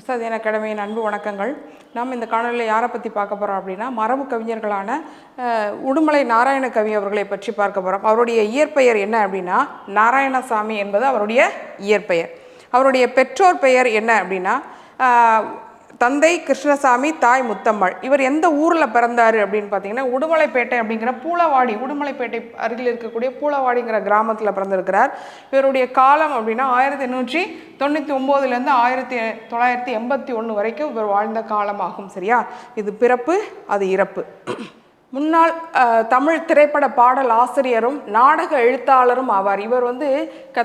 உஸ்தாதியன் அகாடமியின் அன்பு வணக்கங்கள். நாம் இந்த காணொலியில் யாரை பற்றி பார்க்க போகிறோம் அப்படின்னா, மரபு கவிஞர்களான உடுமலை நாராயண கவி அவர்களை பற்றி பார்க்க போகிறோம். அவருடைய இயற்பெயர் என்ன அப்படின்னா நாராயணசாமி என்பது அவருடைய இயற்பெயர். அவருடைய பெற்றோர் பெயர் என்ன அப்படின்னா தந்தை கிருஷ்ணசாமி, தாய் முத்தம்மாள். இவர் எந்த ஊரில் பிறந்தார் அப்படின்னு பார்த்தீங்கன்னா உடுமலைப்பேட்டை அப்படிங்கிற பூளவாடி, உடுமலைப்பேட்டை அருகில் இருக்கக்கூடிய பூளவாடிங்கிற கிராமத்தில் பிறந்திருக்கிறார். இவருடைய காலம் அப்படின்னா 1899 1981 வரைக்கும் இவர் வாழ்ந்த காலமாகும். சரியா? இது பிறப்பு, அது இறப்பு. முன்னாள் தமிழ் திரைப்பட பாடல் ஆசிரியரும் நாடக எழுத்தாளரும் ஆவார். இவர்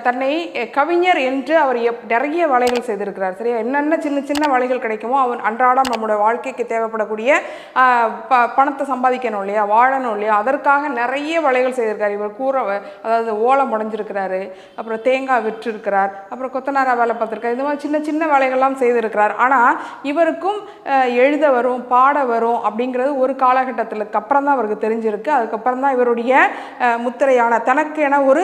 தன்னை கவிஞர் என்று அவர் நிறைய வேலைகள் செய்திருக்கிறார். சரியா? என்னென்ன சின்ன சின்ன வேலைகள் கிடைக்குமோ அவன் அன்றாடம் நம்முடைய வாழ்க்கைக்கு தேவைப்படக்கூடிய பணத்தை சம்பாதிக்கணும் இல்லையா, வாழணும் இல்லையா, அதற்காக நிறைய வேலைகள் செய்திருக்கார். இவர் அதாவது ஓலம் உடைஞ்சிருக்கிறாரு, அப்புறம் தேங்காய் விற்றுருக்கிறார், அப்புறம் கொத்தனாரா வேலை பார்த்துருக்காரு. இந்த மாதிரி சின்ன சின்ன வேலைகள்லாம் செய்திருக்கிறார். ஆனால் இவருக்கும் எழுத வரும், பாட வரும் அப்படிங்கிறது ஒரு காலகட்டத்திற்கு அப்புறம் தான் அவருக்கு தெரிஞ்சிருக்கு. அதுக்கப்புறம் தான் இவருடைய முத்திரையான தனக்கென ஒரு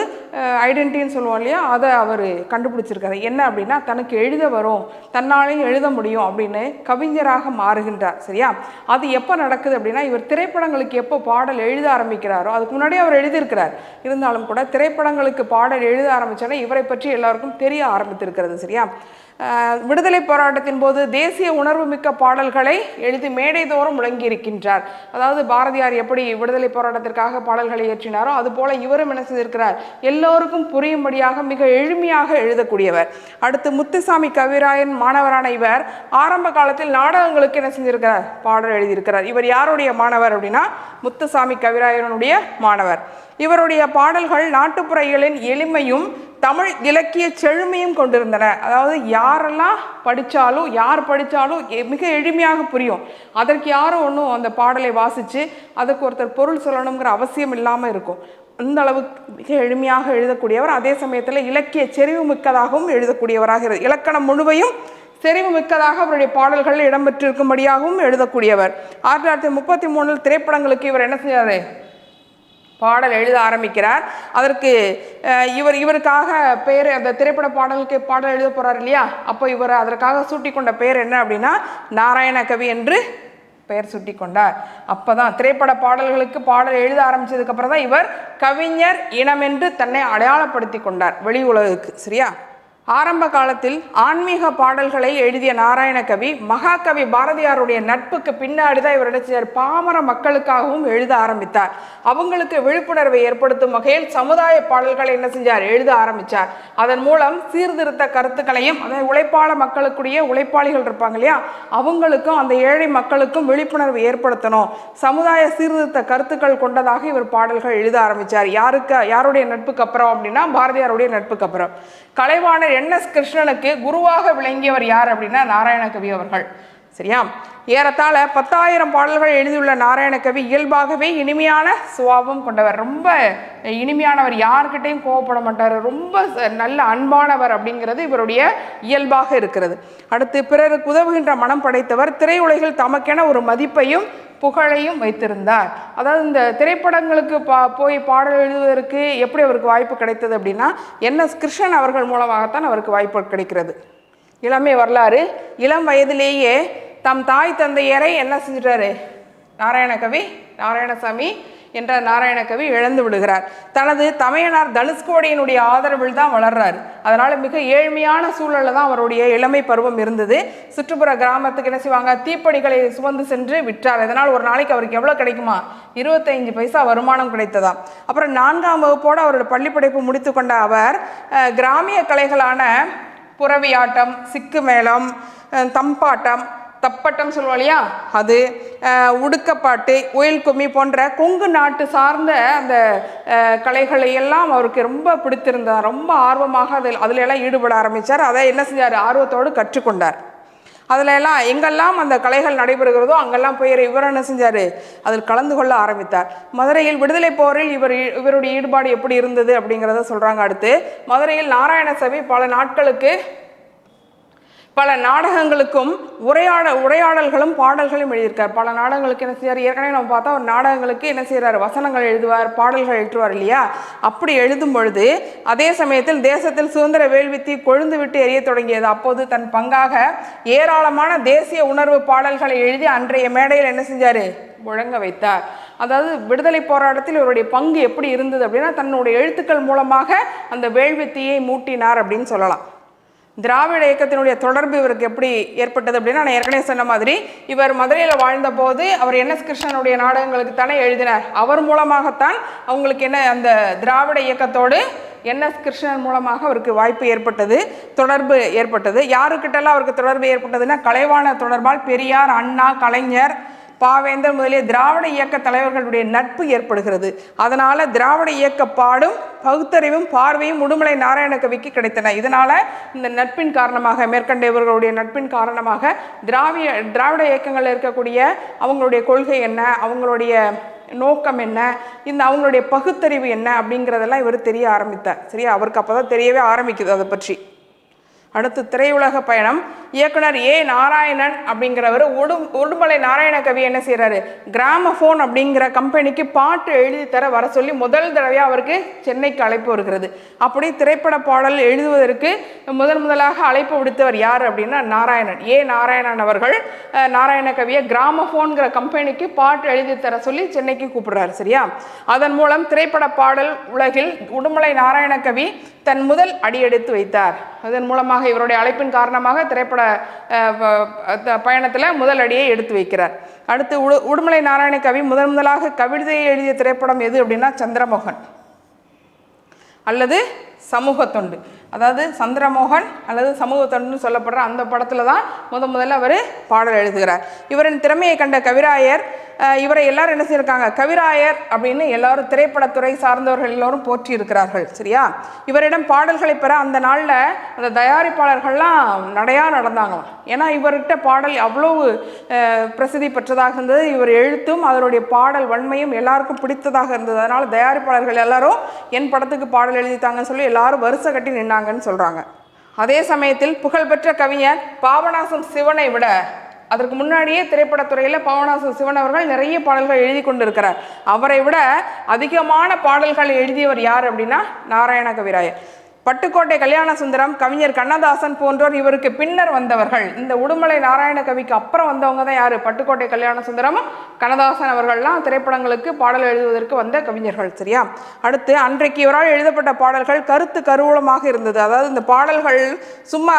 ஐடென்டிட்டின்னு சொல்லுவோம் இல்லையா, அதை அவர் கண்டுபிடிச்சிருக்காரு. என்ன அப்படின்னா தனக்கு எழுத வரும், தன்னாலையும் எழுத முடியும் அப்படின்னு கவிஞராக மாறுகின்றார். சரியா? அது எப்போ நடக்குது அப்படின்னா இவர் திரைப்படங்களுக்கு எப்போ பாடல் எழுத ஆரம்பிக்கிறாரோ அதுக்கு முன்னாடியே அவர் எழுதியிருக்கிறார். இருந்தாலும் கூட திரைப்படங்களுக்கு பாடல் எழுத ஆரம்பித்தோன்னே இவரை பற்றி எல்லாருக்கும் தெரிய ஆரம்பித்திருக்கிறது. சரியா? விடுதலை போராட்டத்தின் போது தேசிய உணர்வு மிக்க பாடல்களை எழுதி மேடை தோறும் முழங்கியிருக்கின்றார். அதாவது பாரதியார் எப்படி விடுதலை போராட்டத்திற்காக பாடல்களை இயற்றினாரோ அதுபோல இவரும் என்ன செய்திருக்கிறார், எல்லோருக்கும் புரியும்படியாக மிக எளிமையாக எழுதக்கூடியவர். அடுத்து முத்துசாமி கவிராயன் மாணவரான இவர் ஆரம்ப காலத்தில் நாடகங்களுக்கு என்ன செஞ்சிருக்கிறார், பாடல் எழுதியிருக்கிறார். இவர் யாருடைய மாணவர் அப்படின்னா முத்துசாமி கவிராயனுடைய மாணவர். இவருடைய பாடல்கள் நாட்டுப்புறைகளின் எளிமையும் தமிழ் இலக்கிய செழுமையும் கொண்டிருந்தன. அதாவது யாரெல்லாம் படித்தாலும் யார் படித்தாலும் மிக எளிமையாக புரியும். அதற்கு யாரும் ஒன்றும் அந்த பாடலை வாசித்து அதுக்கு ஒருத்தர் பொருள் சொல்லணுங்கிற அவசியம் இல்லாமல் இருக்கும். அந்த அளவுக்கு மிக எளிமையாக எழுதக்கூடியவர். அதே சமயத்தில் இலக்கிய செறிவு மிக்கதாகவும் எழுதக்கூடியவராக, இலக்கணம் முழுவையும் செறிவு மிக்கதாக அவருடைய பாடல்கள் இடம்பெற்றிருக்கும்படியாகவும் எழுதக்கூடியவர். 1933 திரைப்படங்களுக்கு இவர் என்ன செய்யாரு, பாடல் எழுத ஆரம்பிக்கிறார். அதற்கு இவருக்காக பெயர், அந்த திரைப்பட பாடலுக்கு பாடல் எழுத போறார் இல்லையா, அப்போ இவர் அதற்காக சூட்டி கொண்ட பெயர் என்ன அப்படின்னா நாராயண கவி என்று பெயர் சூட்டி கொண்டார். அப்போதான் திரைப்பட பாடல்களுக்கு பாடல் எழுத ஆரம்பிச்சதுக்கு அப்புறம் தான் இவர் கவிஞர் இனம் என்று தன்னை அடையாளப்படுத்தி கொண்டார் வெளி உலகுக்கு. சரியா? ஆரம்ப காலத்தில் ஆன்மீக பாடல்களை எழுதிய நாராயண கவி மகாகவி பாரதியாருடைய நட்புக்கு பின்னாடி தான் இவர் நினைச்சார் பாமர மக்களுக்காகவும் எழுத ஆரம்பித்தார். அவங்களுக்கு விழிப்புணர்வை ஏற்படுத்தும் வகையில் சமுதாய பாடல்களை என்ன செஞ்சார், எழுத ஆரம்பித்தார். அதன் மூலம் சீர்திருத்த கருத்துக்களையும், அதாவது உழைப்பாள மக்களுக்குரிய உழைப்பாளிகள் இருப்பாங்க இல்லையா, அவங்களுக்கும் அந்த ஏழை மக்களுக்கும் விழிப்புணர்வு ஏற்படுத்தணும், சமுதாய சீர்திருத்த கருத்துக்கள் கொண்டதாக இவர் பாடல்கள் எழுத ஆரம்பித்தார். யாருடைய நட்புக்கு அப்புறம் அப்படின்னா பாரதியாருடைய நட்புக்கு அப்புறம். கலைவாணர் NS கிருஷ்ணனுக்கு குருவாக விளங்கியவர் யார் அப்படின்னா நாராயண கவி அவர்கள். சரியா? ஏறத்தாழ 10,000 பாடல்கள் எழுதியுள்ள நாராயண கவி இயல்பாகவே இனிமையான சுபாவம் கொண்டவர். ரொம்ப இனிமையானவர், யார்கிட்டையும் கோவப்பட மாட்டார், ரொம்ப நல்ல அன்பானவர் அப்படிங்கிறது இவருடைய இயல்பாக இருக்கிறது. அடுத்து பிறருக்கு உதவுகின்ற மனம் படைத்தவர். திரையுலகில் தமக்கென ஒரு மதிப்பையும் புகழையும் வைத்திருந்தார். அதாவது இந்த திரைப்படங்களுக்கு போய் பாடல் எழுதுவதற்கு எப்படி அவருக்கு வாய்ப்பு கிடைத்தது அப்படின்னா NS கிருஷ்ணன் அவர்கள் மூலமாகத்தான் அவருக்கு வாய்ப்பு கிடைக்கிறது. இளமை வரலாறு. இளம் வயதிலேயே தம் தாய் தந்தையரை என்ன செஞ்சிட்டாரு, நாராயணசாமி என்ற நாராயண கவி இழந்து விடுகிறார். தனது தமையனார் தனுஷ்கோடியினுடைய ஆதரவில் தான் வளர்றாரு. அதனால மிக ஏழ்மையான சூழலில் தான் அவருடைய இளமை பருவம் இருந்தது. சுற்றுப்புற கிராமத்துக்கு என்ன செய்வாங்க, தீப்படிகளை சுமந்து சென்று விற்றார். இதனால் ஒரு நாளைக்கு அவருக்கு எவ்வளோ கிடைக்குமா, 25 பைசா வருமானம் கிடைத்ததாம். அப்புறம் 4ஆம் வகுப்போடு அவரோட பள்ளிப்படைப்பு முடித்து கொண்ட அவர் கிராமிய கலைகளான புறவியாட்டம், சிக்கு மேளம், தம்பாட்டம், தப்பட்டம் சொல்லுவோம் இல்லையா, அது உடுக்கப்பாட்டு, ஒயில் கும்மி போன்ற கொங்கு நாட்டு சார்ந்த அந்த கலைகளை எல்லாம் அவருக்கு ரொம்ப பிடித்திருந்தார். ரொம்ப ஆர்வமாக அதில் எல்லாம் ஈடுபட ஆரம்பித்தார். அதை என்ன செஞ்சார், ஆர்வத்தோடு கற்றுக்கொண்டார். அதில் எல்லாம் எங்கெல்லாம் அந்த கலைகள் நடைபெறுகிறதோ அங்கெல்லாம் போய் இவர் என்ன செஞ்சார், அதில் கலந்து கொள்ள ஆரம்பித்தார். மதுரையில் விடுதலை போரில் இவருடைய ஈடுபாடு எப்படி இருந்தது அப்படிங்கிறத சொல்கிறாங்க. அடுத்து மதுரையில் நாராயணசாமி பல நாட்களுக்கு பல நாடகங்களுக்கும் உரையாடல்களும் பாடல்களும் எழுதியிருக்கார். பல நாடகங்களுக்கு என்ன செய்யார், ஏற்கனவே நம்ம பார்த்தா ஒரு நாடகங்களுக்கு என்ன செய்கிறார், வசனங்கள் எழுதுவார், பாடல்கள் எழுதுவார் இல்லையா. அப்படி எழுதும் பொழுது அதே சமயத்தில் தேசத்தில் சுதந்திர வேள்வித்தி கொழுந்து விட்டு எரிய தொடங்கியது. அப்போது தன் பங்காக ஏராளமான தேசிய உணர்வு பாடல்களை எழுதி அன்றைய மேடையில் என்ன செஞ்சார், முழங்க வைத்தார். அதாவது விடுதலை போராட்டத்தில் இவருடைய பங்கு எப்படி இருந்தது அப்படின்னா, தன்னுடைய எழுத்துக்கள் மூலமாக அந்த வேள்வித்தீயை மூட்டினார் அப்படின்னு சொல்லலாம். திராவிட இயக்கத்தினுடைய தொடர்பு இவருக்கு எப்படி ஏற்பட்டது அப்படின்னா, நான் ஏற்கனவே சொன்ன மாதிரி இவர் மதுரையில் வாழ்ந்த போது அவர் என்எஸ் கிருஷ்ணனுடைய நாடகங்களுக்கு தானே எழுதினார். அவர் மூலமாகத்தான் அவங்களுக்கு என்ன அந்த திராவிட இயக்கத்தோடு என்எஸ் கிருஷ்ணன் மூலமாக அவருக்கு வாய்ப்பு ஏற்பட்டது, தொடர்பு ஏற்பட்டது. யாருக்கிட்டெல்லாம் அவருக்கு தொடர்பு ஏற்பட்டதுன்னா, கலைவாணர் தொடர்பால் பெரியார், அண்ணா, கலைஞர், பாவேந்தர் முதலிய திராவிட இயக்க தலைவர்களுடைய நட்பு ஏற்படுகிறது. அதனால திராவிட இயக்க பாடும் பகுத்தறிவும் பார்வையும் உடுமலை நாராயணகவிக்கு கிடைத்தன. இதனால இந்த நட்பின் காரணமாக, மேற்கண்ட இவர்களுடைய நட்பின் காரணமாக திராவிட இயக்கங்களில் இருக்கக்கூடிய அவங்களுடைய கொள்கை என்ன, அவங்களுடைய நோக்கம் என்ன, இந்த அவங்களுடைய பகுத்தறிவு என்ன அப்படிங்கிறதெல்லாம் இவர் தெரிய ஆரம்பித்தார். சரியா, அவருக்கு அப்போதான் தெரியவே ஆரம்பிக்குது அதை பற்றி. அடுத்து திரையுலக பயணம். இயக்குனர் ஏ நாராயணன் அப்படிங்கிறவர் உடுமலை நாராயணகவி என்ன செய்கிறாரு, கிராமஃபோன் அப்படிங்கிற கம்பெனிக்கு பாட்டு எழுதி தர வர சொல்லி முதல் தடவையாக அவருக்கு சென்னைக்கு அழைப்பு வருகிறது. அப்படி திரைப்பட பாடல் எழுதுவதற்கு முதலாக அழைப்பு விடுத்தவர் யார் அப்படின்னா நாராயணன், ஏ நாராயணன் அவர்கள் நாராயணகவியை கிராமஃபோன்கிற கம்பெனிக்கு பாட்டு எழுதி தர சொல்லி சென்னைக்கு கூப்பிடுறாரு. சரியா, அதன் மூலம் திரைப்பட பாடல் உலகில் உடுமலை நாராயணகவி தன் முதல் அடியெடுத்து வைத்தார். அதன் மூலமாக இவருடைய அழைப்பின் காரணமாக திரைப்பட பயணத்தில் முதல் அடியை எடுத்து வைக்கிறார். அடுத்து உடுமலை நாராயணகவி முதலாக கவிதையை எழுதிய திரைப்படம் எது அப்படின்னா சந்திரமோகன் அல்லது சமூக தொண்டு. அதாவது சந்திரமோகன் அல்லது சமூக தொண்டுன்னு சொல்லப்படுற அந்த படத்தில் தான் முதல்ல அவர் பாடல் எழுதுகிறார். இவரின் திறமையை கண்ட கவிராயர் இவரை எல்லாரும் என்ன செய்யிருக்காங்க, கவிராயர் அப்படின்னு எல்லாரும் திரைப்படத்துறை சார்ந்தவர்கள் எல்லோரும் போற்றி இருக்கிறார்கள். சரியா, இவரிடம் பாடல்களை பெற அந்த நாளில் அந்த தயாரிப்பாளர்கள்லாம் நடையாக நடந்தாங்களாம். ஏன்னா இவர்கிட்ட பாடல் அவ்வளவு பிரசித்தி பெற்றதாக இருந்தது. இவர் எழுத்தும் அதனுடைய பாடல் வன்மையும் எல்லாருக்கும் பிடித்ததாக இருந்தது. அதனால் தயாரிப்பாளர்கள் எல்லாரும் என் படத்துக்கு பாடல் எழுதித்தாங்கன்னு சொல்லி எல்லாரும் வரிசை கட்டி நின்னாங்கன்னு சொல்கிறாங்க. அதே சமயத்தில் புகழ்பெற்ற கவிஞர் பாபநாசம் சிவனை விட அதற்கு முன்னாடியே திரைப்படத்துறையில் பாபநாசம் சிவன் அவர்கள் நிறைய பாடல்கள் எழுதி கொண்டு இருக்கிறார். அவரை விட அதிகமான பாடல்கள் எழுதியவர் யார் அப்படின்னா நாராயண கவிராயர். பட்டுக்கோட்டை கல்யாண சுந்தரம், கவிஞர் கண்ணதாசன் போன்றோர் இவருக்கு பின்னர் வந்தவர்கள். இந்த உடுமலை நாராயணகவிக்கு அப்புறம் வந்தவங்க தான் யார், பட்டுக்கோட்டை கல்யாண சுந்தரம், கண்ணதாசன் அவர்கள்லாம் திரைப்படங்களுக்கு பாடல் எழுதுவதற்கு வந்த கவிஞர்கள். சரியா, அடுத்து அன்றைக்கு இவரால் எழுதப்பட்ட பாடல்கள் கருத்து கருவூலமாக இருந்தது. அதாவது இந்த பாடல்கள் சும்மா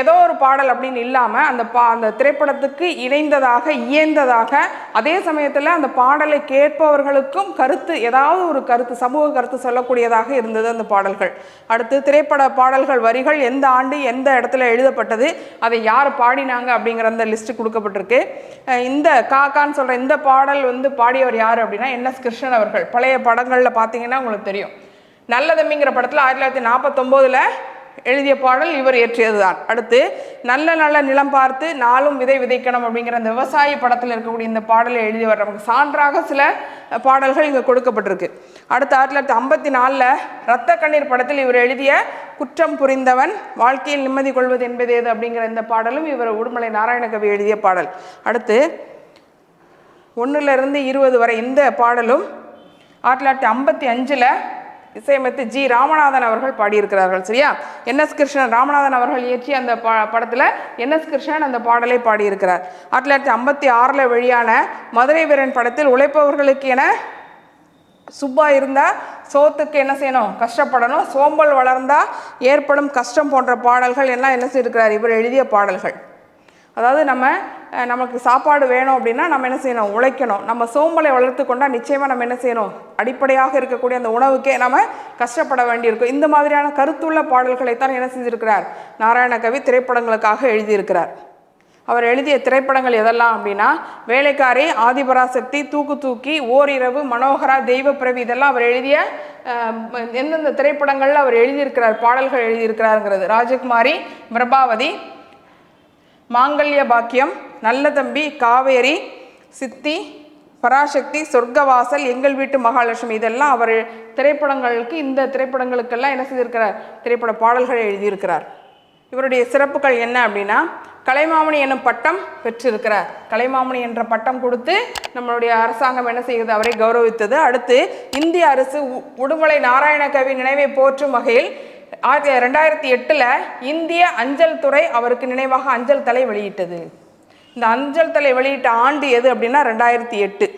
ஏதோ ஒரு பாடல் அப்படின்னு இல்லாமல் அந்த திரைப்படத்துக்கு இணைந்ததாக இயந்ததாக, அதே சமயத்தில் அந்த பாடலை கேட்பவர்களுக்கும் கருத்து, ஏதாவது ஒரு கருத்து, சமூக கருத்து சொல்லக்கூடியதாக இருந்தது அந்த பாடல்கள். அடுத்து திரைப்பட பாடல்கள் வரிகள் எந்த ஆண்டு எந்த இடத்துல எழுதப்பட்டது, அதை யார் பாடினாங்க அப்படிங்கிற அந்த லிஸ்ட்டு கொடுக்கப்பட்டிருக்கு. இந்த காக்கான்னு சொல்கிற இந்த பாடல் பாடியவர் யார் அப்படின்னா என்எஸ் கிருஷ்ணன் அவர்கள். பழைய படங்களில் பார்த்தீங்கன்னா உங்களுக்கு தெரியும், நல்ல தம்பிங்கிற படத்தில் 1949 எழுதிய பாடல் இவர் இயற்றியது தான். அடுத்து நல்ல நிலம் பார்த்து நாளும் விதை விதைக்கணும் அப்படிங்கிற அந்த விவசாய படத்தில் இருக்கக்கூடிய இந்த பாடலை எழுதியவர். நமக்கு சான்றாக சில பாடல்கள் இங்கே கொடுக்கப்பட்டிருக்கு. அடுத்து 1954 இரத்த கண்ணீர் படத்தில் இவர் எழுதிய குற்றம் புரிந்தவன் வாழ்க்கையில் நிம்மதி கொள்வது என்பது ஏது அப்படிங்கிற இந்த பாடலும் இவர் உடுமலை நாராயணகவி எழுதிய பாடல். அடுத்து 1 to 20 வரை இந்த பாடலும் 1955 இசையமைத்து ஜி ராமநாதன் அவர்கள் பாடியிருக்கிறார்கள். சரியா, என்எஸ் கிருஷ்ணன் ராமநாதன் அவர்கள் இயற்றிய அந்த படத்தில் என்எஸ் கிருஷ்ணன் அந்த பாடலை பாடியிருக்கிறார். 1956 வெளியான மதுரை வீரன் படத்தில் உழைப்பவர்களுக்கு என சுப்பா இருந்தால் சோத்துக்கு என்ன செய்யணும், கஷ்டப்படணும், சோம்பல் வளர்ந்தால் ஏற்படும் கஷ்டம் போன்ற பாடல்கள் எல்லாம் என்ன செய்திருக்கிறார், இவர் எழுதிய பாடல்கள். அதாவது நமக்கு சாப்பாடு வேணும் அப்படின்னா நம்ம என்ன செய்யணும், உழைக்கணும். நம்ம சோம்பலை வளர்த்து கொண்டால் நிச்சயமாக நம்ம என்ன செய்யணும், அடிப்படையாக இருக்கக்கூடிய அந்த உணவுக்கே நம்ம கஷ்டப்பட வேண்டியிருக்கும். இந்த மாதிரியான கருத்துள்ள பாடல்களைத்தான் என்ன செஞ்சிருக்கிறார் நாராயணகவி திரைப்படங்களுக்காக எழுதியிருக்கிறார். அவர் எழுதிய திரைப்படங்கள் எதெல்லாம் அப்படின்னா வேலைக்காரி, ஆதிபராசக்தி, தூக்கு தூக்கி, ஓரிரவு, மனோகரா, தெய்வப்பிரவி, இதெல்லாம் அவர் எழுதிய எந்தெந்த திரைப்படங்களில் அவர் எழுதியிருக்கிறார், பாடல்கள் எழுதியிருக்கிறாருங்கிறது. ராஜகுமாரி, பிரபாவதி, மாங்கல்ய பாக்கியம், நல்ல தம்பி, காவேரி, சித்தி, பராசக்தி, சொர்க்கவாசல், எங்கள் வீட்டு மகாலட்சுமி, இதெல்லாம் அவர் திரைப்படங்களுக்கு, இந்த திரைப்படங்களுக்கெல்லாம் என்ன செய்திருக்கிறார், திரைப்பட பாடல்களை எழுதியிருக்கிறார். இவருடைய சிறப்புகள் என்ன அப்படின்னா கலைமாமணி என்னும் பட்டம் பெற்றிருக்கிறார். கலைமாமணி என்ற பட்டம் கொடுத்து நம்மளுடைய அரசாங்கம் என்ன செய்கிறது, அவரை கௌரவித்தது. அடுத்து இந்திய அரசு உடுமலை நாராயணகவி நினைவை போற்றும் வகையில் 2008 இந்திய அஞ்சல் துறை அவருக்கு நினைவாக அஞ்சல் தலை வெளியிட்டது. இந்த அஞ்சல் தலை வெளியிட்ட ஆண்டு எது அப்படின்னா 2008.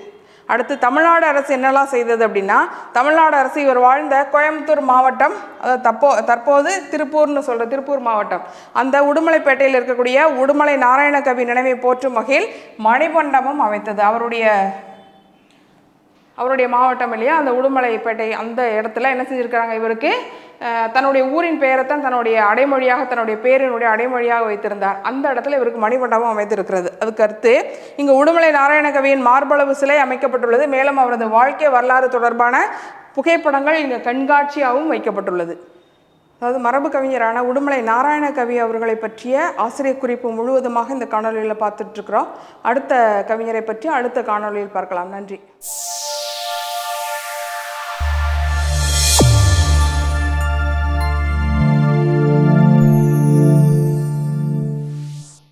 அடுத்து தமிழ்நாடு அரசு என்னெல்லாம் செய்தது அப்படின்னா தமிழ்நாடு அரசு இவர் வாழ்ந்த கோயம்புத்தூர் மாவட்டம், அதாவது தற்போது திருப்பூர்னு சொல்கிற திருப்பூர் மாவட்டம், அந்த உடுமலைப்பேட்டையில் இருக்கக்கூடிய உடுமலை நாராயணகவி நினைவை போற்றும் வகையில் மணிமண்டபம் அமைத்தது. அவருடைய மாவட்டம் இல்லையா, அந்த உடுமலைப்பேட்டை அந்த இடத்துல என்ன செஞ்சுருக்கிறாங்க, இவருக்கு தன்னுடைய ஊரின் பெயரைத்தான் தன்னுடைய அடைமொழியாக, தன்னுடைய பேரினுடைய அடைமொழியாக வைத்திருந்தார். அந்த இடத்துல இவருக்கு மணிமண்டபம் அமைத்திருக்கிறது. அதுக்கு அடுத்து இங்கு உடுமலை நாராயணகவியின் மார்பளவு சிலை அமைக்கப்பட்டுள்ளது. மேலும் அவரது வாழ்க்கை வரலாறு தொடர்பான புகைப்படங்கள் இங்கு கண்காட்சியாகவும் வைக்கப்பட்டுள்ளது. அதாவது மரபு கவிஞரான உடுமலை நாராயணகவி அவர்களை பற்றிய ஆசிரியர் குறிப்பு முழுவதுமாக இந்த காணொலியில் பார்த்துட்ருக்குறோம். அடுத்த கவிஞரை பற்றி அடுத்த காணொலியில் பார்க்கலாம். நன்றி.